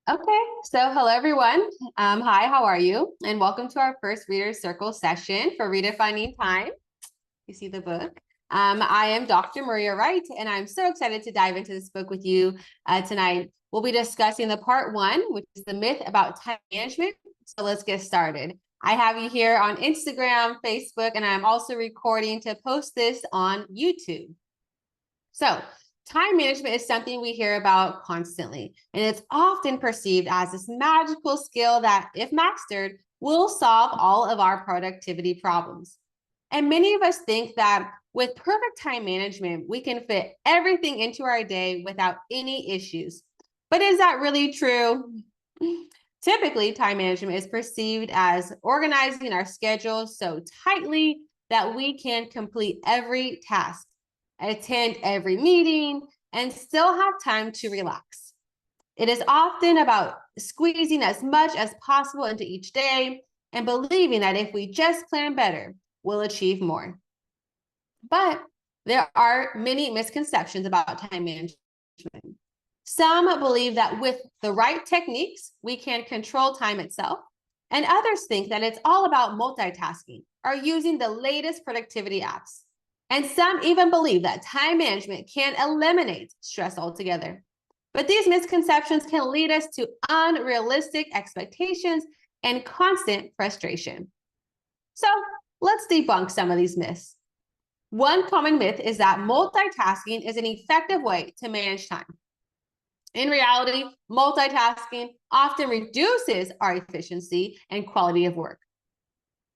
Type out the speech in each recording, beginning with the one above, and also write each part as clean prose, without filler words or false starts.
Okay, so hello everyone. Hi, how are you? And welcome to our first Reader Circle session for Redefining Time. You see the book. I am Dr. Marya Wright, and I'm so excited to dive into this book with you tonight. We'll be discussing the part one, which is the myth about time management. So let's get started. I have you here on Instagram, Facebook, and I'm also recording to post this on YouTube. So, time management is something we hear about constantly, and it's often perceived as this magical skill that, if mastered, will solve all of our productivity problems. And many of us think that with perfect time management, we can fit everything into our day without any issues. But is that really true? Typically, time management is perceived as organizing our schedule so tightly that we can complete every task, attend every meeting, and still have time to relax. It is often about squeezing as much as possible into each day and believing that if we just plan better, we'll achieve more. But there are many misconceptions about time management. Some believe that with the right techniques, we can control time itself, and others think that it's all about multitasking or using the latest productivity apps. And some even believe that time management can eliminate stress altogether. But these misconceptions can lead us to unrealistic expectations and constant frustration. So let's debunk some of these myths. One common myth is that multitasking is an effective way to manage time. In reality, multitasking often reduces our efficiency and quality of work.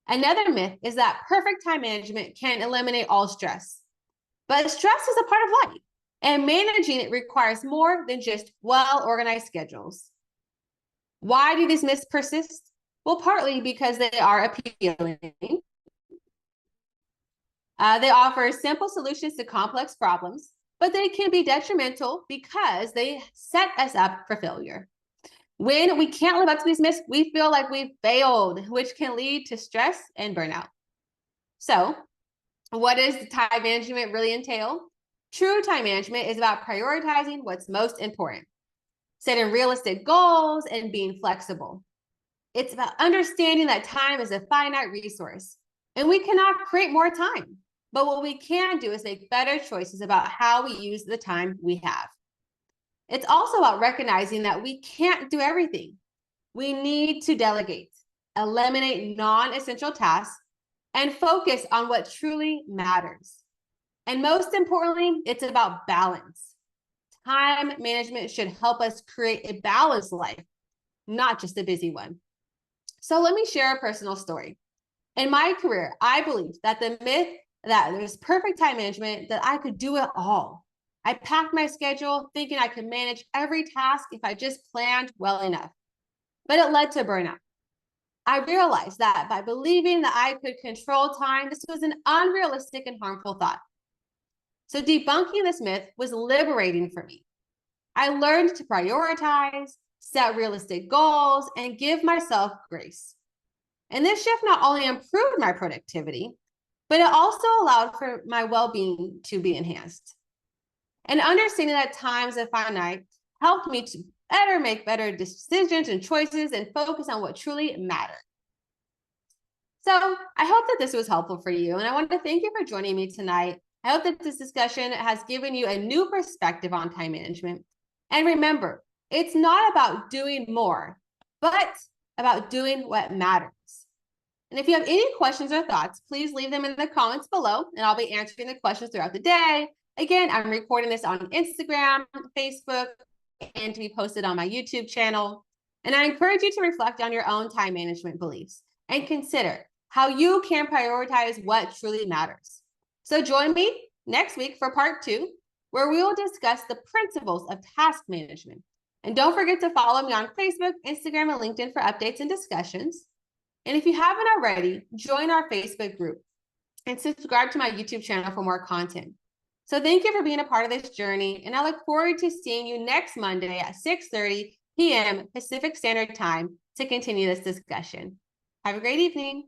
Another myth is that perfect time management can eliminate all stress. But stress is a part of life, and managing it requires more than just well-organized schedules. Why do these myths persist? Well, partly because they are appealing. They offer simple solutions to complex problems, but they can be detrimental because they set us up for failure. When we can't live up to these myths, we feel like we've failed, which can lead to stress and burnout. So, what does time management really entail? True time management is about prioritizing what's most important, setting realistic goals, and being flexible. It's about understanding that time is a finite resource, and we cannot create more time. But what we can do is make better choices about how we use the time we have. It's also about recognizing that we can't do everything. We need to delegate, eliminate non-essential tasks, and focus on what truly matters. And most importantly, it's about balance. Time management should help us create a balanced life, not just a busy one. So let me share a personal story. In my career, I believed that the myth that there's perfect time management, that I could do it all. I packed my schedule thinking I could manage every task if I just planned well enough. But it led to burnout. I realized that by believing that I could control time, this was an unrealistic and harmful thought. So debunking this myth was liberating for me. I learned to prioritize, set realistic goals, and give myself grace. And this shift not only improved my productivity, but it also allowed for my well-being to be enhanced. And understanding that time is finite helped me to make better decisions and choices and focus on what truly matters. So I hope that this was helpful for you. And I want to thank you for joining me tonight. I hope that this discussion has given you a new perspective on time management. And remember, it's not about doing more, but about doing what matters. And if you have any questions or thoughts, please leave them in the comments below, and I'll be answering the questions throughout the day. Again, I'm recording this on Instagram, Facebook, and to be posted on my YouTube channel. And I encourage you to reflect on your own time management beliefs and consider how you can prioritize what truly matters. So join me next week for part two, where we will discuss the principles of task management. And don't forget to follow me on Facebook, Instagram, and LinkedIn for updates and discussions. And if you haven't already, join our Facebook group and subscribe to my YouTube channel for more content. So thank you for being a part of this journey, and I look forward to seeing you next Monday at 6:30 p.m. Pacific Standard Time to continue this discussion. Have a great evening.